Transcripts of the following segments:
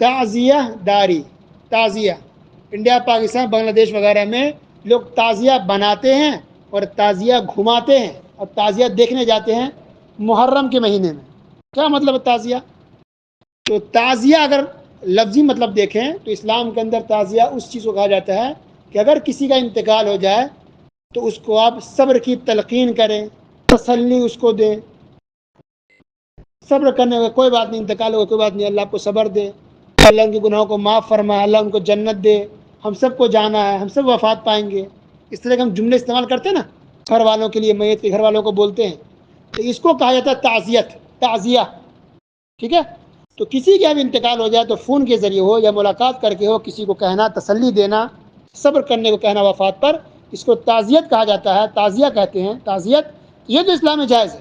تعزیہ داری، تعزیہ انڈیا پاکستان بنگلہ دیش وغیرہ میں لوگ تعزیہ بناتے ہیں اور تعزیہ گھماتے ہیں اور تعزیہ دیکھنے جاتے ہیں محرم کے مہینے میں. کیا مطلب ہے تعزیہ؟ تو تعزیہ اگر لفظی مطلب دیکھیں تو اسلام کے اندر تعزیہ اس چیز کو کہا جاتا ہے کہ اگر کسی کا انتقال ہو جائے تو اس کو آپ صبر کی تلقین کریں، تسلی اس کو دیں، صبر کرنے کا کوئی بات نہیں، انتقال ہوگا کوئی بات نہیں، اللہ آپ کو صبر دے، اللہ ان کے گناہوں کو معاف فرمائے، اللہ ان کو جنت دے، ہم سب کو جانا ہے، ہم سب وفات پائیں گے. اس طرح کے ہم جملے استعمال کرتے ہیں نا گھر والوں کے لیے، میت کے گھر والوں کو بولتے ہیں، تو اس کو کہا جاتا ہے تعزیت، تعزیہ. ٹھیک ہے. تو کسی کا بھی انتقال ہو جائے تو فون کے ذریعے ہو یا ملاقات کر کے ہو، کسی کو کہنا، تسلی دینا، صبر کرنے کو کہنا وفات پر، اس کو تعزیت کہا جاتا ہے، تعزیہ کہتے ہیں. تعزیت یہ تو اسلام میں جائز ہے،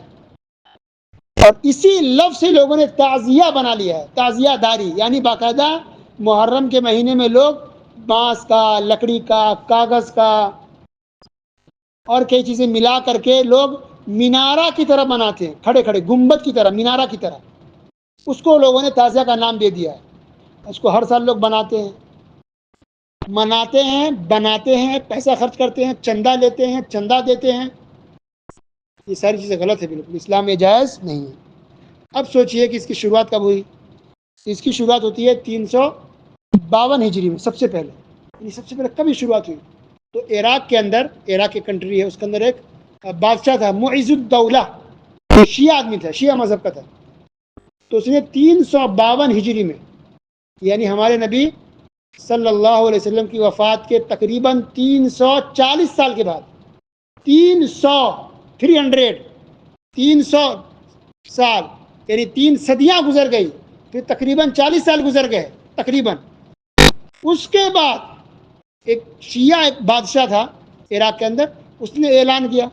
اور اسی لفظ سے لوگوں نے تعزیہ بنا لیا ہے، تعزیہ داری، یعنی باقاعدہ محرم کے مہینے میں لوگ بانس کا، لکڑی کا، کاغذ کا اور کئی چیزیں ملا کر کے لوگ مینارہ کی طرح بناتے ہیں، کھڑے کھڑے گنبد کی طرح، مینارہ کی طرح. اس کو لوگوں نے تعزیہ کا نام دے دیا ہے. اس کو ہر سال لوگ بناتے ہیں، مناتے ہیں، بناتے ہیں، پیسہ خرچ کرتے ہیں، چندہ لیتے ہیں، چندہ دیتے ہیں. یہ ساری چیزیں غلط ہے، بالکل اسلام میں جائز نہیں ہے. اب سوچئے کہ اس کی شروعات کب ہوئی؟ اس کی شروعات ہوتی ہے 352 ہجری میں، سب سے پہلے. یعنی سب سے پہلے کب شروعات ہوئی؟ تو عراق کے اندر، عراق کی کنٹری ہے، اس کے اندر ایک بادشاہ تھا معز الدولہ، شیعہ آدمی تھا، شیعہ مذہب کا تھا. تو اس نے 352 ہجری میں، یعنی ہمارے نبی صلی اللہ علیہ وسلم کی وفات کے تقریباً 340 سال کے بعد، 300 سال، یعنی 3 صدیاں گزر گئی، پھر تقریباً 40 سال گزر گئے تقریباً. اس کے بعد ایک شیعہ ایک بادشاہ تھا عراق کے اندر، اس نے اعلان کیا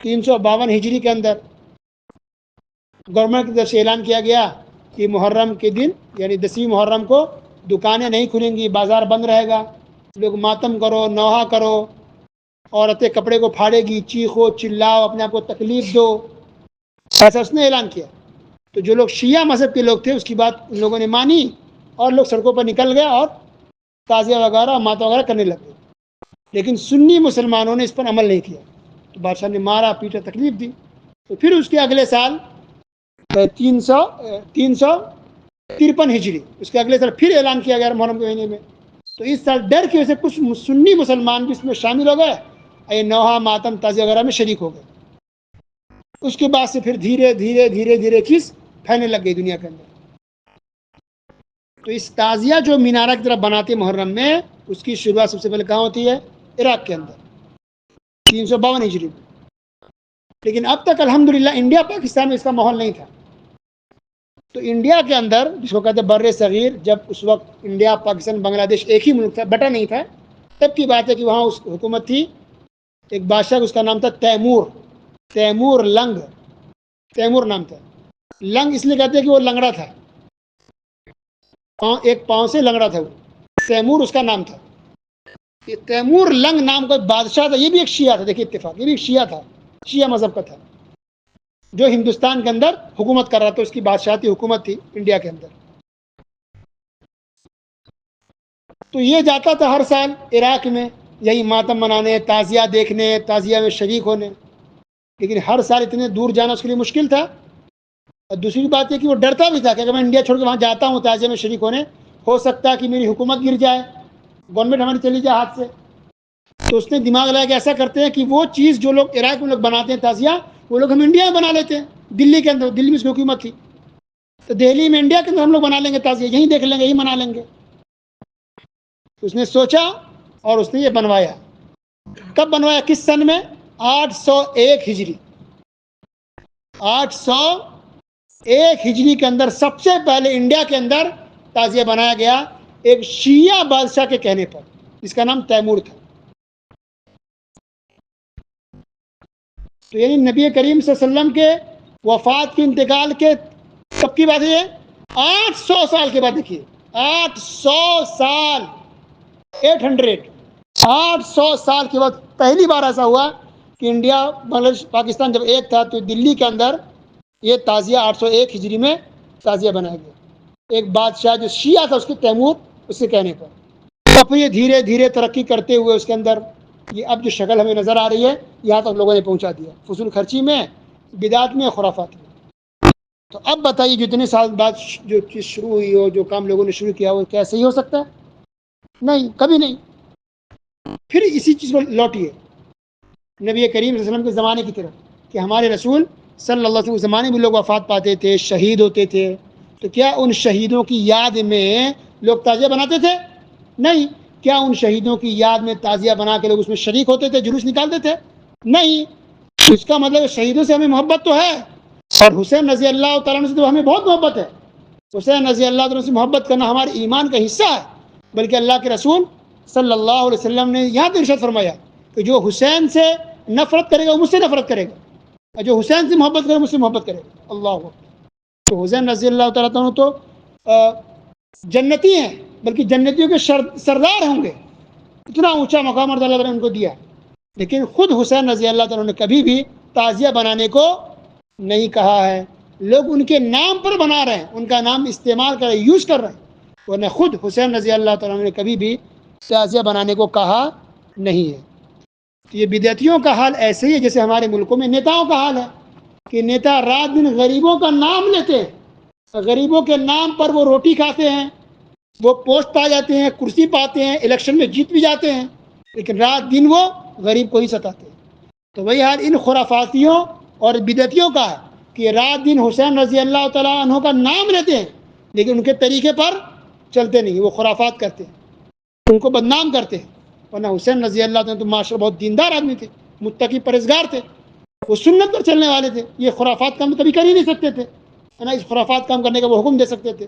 352 ہجری کے اندر، گورنمنٹ کی طرف سے اعلان کیا گیا کہ محرم کے دن یعنی 10ویں محرم کو دکانیں نہیں کھلیں گی، بازار بند رہے گا، لوگ ماتم کرو، نوحہ کرو، عورتیں کپڑے کو پھاڑے گی، چیخو چلاؤ، اپنے آپ کو تکلیف دو، ایسا اس نے اعلان کیا. تو جو لوگ شیعہ مذہب کے لوگ تھے اس کی بات ان لوگوں نے مانی اور لوگ سڑکوں پر نکل گئے اور تعزیہ وغیرہ ماتم وغیرہ کرنے لگے. لیکن سنی مسلمانوں نے اس پر عمل نہیں کیا، تو بادشاہ نے مارا پیٹا، تکلیف دی. تو پھر اس کے اگلے سال 353 ہجری، اس کے اگلے سال پھر اعلان کیا گیا محرم کے مہینے میں. تو اس سال ڈر کی وجہ سے کچھ سنی مسلمان بھی اس میں شامل ہو گئے، یہ نوحہ ماتم تعزیہ وغیرہ میں شریک ہو گئے. اس کے بعد سے پھر دھیرے دھیرے چیز پھیلنے لگ گئی دنیا کے اندر. تو اس تعزیہ جو مینارہ کی طرح بناتے محرم میں، اس کی شروعات سب سے پہلے کہاں ہوتی ہے؟ عراق کے اندر 352 ہجری میں. لیکن اب تک الحمدللہ انڈیا پاکستان میں اس کا ماحول نہیں تھا. تو انڈیا کے اندر جس کو کہتے ہیں بر صغیر، جب اس وقت انڈیا پاکستان بنگلہ دیش ایک ہی ملک تھا، بٹا نہیں تھا، تب کی بات ہے کہ وہاں اس حکومت تھی ایک بادشاہ، اس کا نام تھا تیمور لنگ، تیمور نام تھا. لنگ اس لیے کہتے ہیں کہ وہ لنگڑا تھا، ایک پاؤں سے لنگڑا تھا وہ، تیمور اس کا نام تھا. یہ تیمور لنگ نام کا بادشاہ تھا، یہ بھی ایک شیعہ تھا. دیکھیے اتفاق، یہ بھی ایک شیعہ تھا، شیعہ مذہب کا تھا، جو ہندوستان کے اندر حکومت کر رہا تھا، اس کی بادشاہتی حکومت تھی انڈیا کے اندر. تو یہ جاتا تھا ہر سال عراق میں یہی ماتم منانے، تعزیہ دیکھنے، تعزیہ میں شریک ہونے. لیکن ہر سال اتنے دور جانا اس کے لیے مشکل تھا. اور دوسری بات یہ کہ وہ ڈرتا بھی تھا کہ اگر میں انڈیا چھوڑ کے وہاں جاتا ہوں تعزیہ میں شریک ہونے، ہو سکتا ہے کہ میری حکومت گر جائے، گورنمنٹ ہماری چلی جائے ہاتھ سے. تو اس نے دماغ لگایا کہ ایسا کرتے ہیں کہ وہ چیز جو لوگ عراق میں لوگ بناتے ہیں تعزیہ، وہ لوگ ہم انڈیا میں بنا لیتے ہیں. دلی کے اندر، دلی میں اس کی حکومت تھی، تو دہلی میں انڈیا کے اندر ہم لوگ بنا لیں گے تعزیہ، یہیں دیکھ لیں گے، یہیں منا لیں گے. اس نے سوچا اور اس نے یہ بنوایا. کب بنوایا؟ کس سن میں؟ 801 ہجری. 801 ہجری کے اندر سب سے پہلے انڈیا کے اندر تعزیہ بنایا گیا ایک شیعہ بادشاہ کے کہنے پر، جس کا نام تیمور تھا. تو یعنی نبی کریم صلی اللہ علیہ وسلم کے وفات کے انتقال کے کب کی بات ہے؟ 800 سال کے بعد. دیکھیے 800 سال، 800 سال کے بعد پہلی بار ایسا ہوا کہ انڈیا بنگلہ دیش پاکستان جب ایک تھا تو دلی کے اندر یہ تعزیہ 801 ہجری میں تعزیہ بنایا گیا. ایک بادشاہ جو شیعہ تھا اس کے تیمور، اس کے کہنے پر، اور پھر یہ دھیرے دھیرے ترقی کرتے ہوئے اس کے اندر یہ اب جو شکل ہمیں نظر آ رہی ہے یہاں تک لوگوں نے پہنچا دیا، فضول خرچی میں، بدعت میں، خرافات میں۔ تو اب بتائیے جتنے سال بعد جو چیز شروع ہوئی ہو، جو کام لوگوں نے شروع کیا وہ کیا صحیح ہو سکتا ہے؟ نہیں، کبھی نہیں۔ پھر اسی چیز کو لوٹیے نبی کریم صلی اللہ علیہ وسلم کے زمانے کی طرف، کہ ہمارے رسول صلی اللہ علیہ وسلم کے زمانے میں لوگ وفات پاتے تھے، شہید ہوتے تھے، تو کیا ان شہیدوں کی یاد میں لوگ تعزیہ بناتے تھے؟ نہیں۔ کیا ان شہیدوں کی یاد میں تعزیہ بنا کے لوگ اس میں شریک ہوتے تھے، جلوس نکالتے تھے؟ نہیں۔ اس کا مطلب شہیدوں سے ہمیں محبت تو ہے، اور حسین رضی اللہ تعالیٰ عنہ سے تو ہمیں بہت محبت ہے۔ حسین رضی اللہ تعالیٰ عنہ سے محبت کرنا ہمارے ایمان کا حصہ ہے، بلکہ اللہ کے رسول صلی اللہ علیہ وسلم نے یہاں پہ ارشاد فرمایا کہ جو حسین سے نفرت کرے گا وہ مجھ سے نفرت کرے گا، اور جو حسین سے محبت کرے گا مجھ سے محبت کرے گا۔ اللہ اکبر۔ تو حسین رضی اللہ تعالیٰ عنہ تو جنتی ہیں، بلکہ جنتیوں کے سردار ہوں گے، اتنا اونچا مقام اللہ تعالیٰ نے ان کو دیا، لیکن خود حسین رضی اللہ تعالیٰ نے کبھی بھی تعزیہ بنانے کو نہیں کہا ہے۔ لوگ ان کے نام پر بنا رہے ہیں، ان کا نام استعمال کر رہے ہیں، یوز کر رہے ہیں، ورنہ خود حسین رضی اللہ تعالیٰ نے کبھی بھی تعزیہ بنانے کو کہا نہیں ہے۔ تو یہ بدعتیوں کا حال ایسے ہی ہے جیسے ہمارے ملکوں میں نیتاؤں کا حال ہے، کہ نیتا رات دن غریبوں کا نام لیتے ہیں، غریبوں کے نام پر وہ روٹی کھاتے ہیں، وہ پوسٹ پا جاتے ہیں، کرسی پاتے ہیں، الیکشن میں جیت بھی جاتے ہیں، لیکن رات دن وہ غریب کو ہی ستاتے ہیں۔ تو وہی حال ان خرافاتیوں اور بدعتیوں کا ہے کہ رات دن حسین رضی اللہ تعالیٰ عنہ کا نام لیتے ہیں، لیکن ان کے طریقے پر چلتے نہیں، وہ خرافات کرتے ہیں، ان کو بدنام کرتے ہیں۔ ورنہ حسین رضی اللہ تعالیٰ تو معاشرہ بہت دیندار آدمی تھے، متقی پرہیزگار تھے، وہ سنت پر چلنے والے تھے، یہ خرافات کام کبھی کر ہی نہیں سکتے تھے، ہے نا، اس خرافات کام کرنے کا وہ حکم دے سکتے تھے۔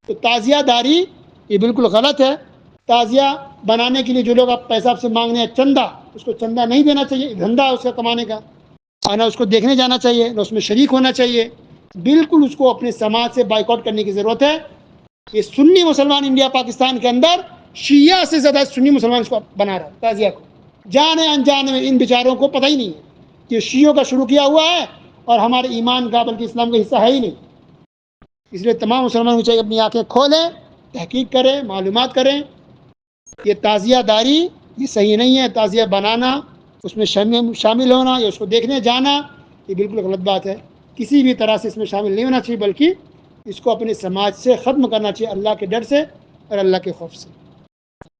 تو تعزیہ داری یہ بالکل غلط ہے۔ تعزیہ بنانے کے لیے جو لوگ آپ پیسہ آپ سے مانگنے ہیں چندہ، اس کو چندہ نہیں دینا چاہیے، دھندا اس کا کمانے کا، نہ اس کو دیکھنے جانا چاہیے، نہ اس میں شریک ہونا چاہیے، بالکل اس کو اپنے سماج سے بائیکاٹ کرنے کی ضرورت ہے۔ یہ سنی مسلمان انڈیا پاکستان کے اندر شیعہ سے زیادہ سنی مسلمان اس کو بنا رہا ہے، تعزیہ کو، جانے انجانے میں۔ ان بیچاروں کو پتہ ہی نہیں ہے کہ شیعوں کا شروع کیا ہوا ہے اور ہمارے ایمان کا بلکہ اسلام کا حصہ ہے ہی نہیں۔ اس لیے تمام مسلمانوں کو چاہیے اپنی آنکھیں کھولیں، تحقیق کریں، معلومات کریں۔ یہ تعزیہ داری یہ صحیح نہیں ہے، تعزیہ بنانا، اس میں شامل ہونا یا اس کو دیکھنے جانا یہ بالکل غلط بات ہے۔ کسی بھی طرح سے اس میں شامل نہیں ہونا چاہیے، بلکہ اس کو اپنے سماج سے ختم کرنا چاہیے، اللہ کے ڈر سے اور اللہ کے خوف سے۔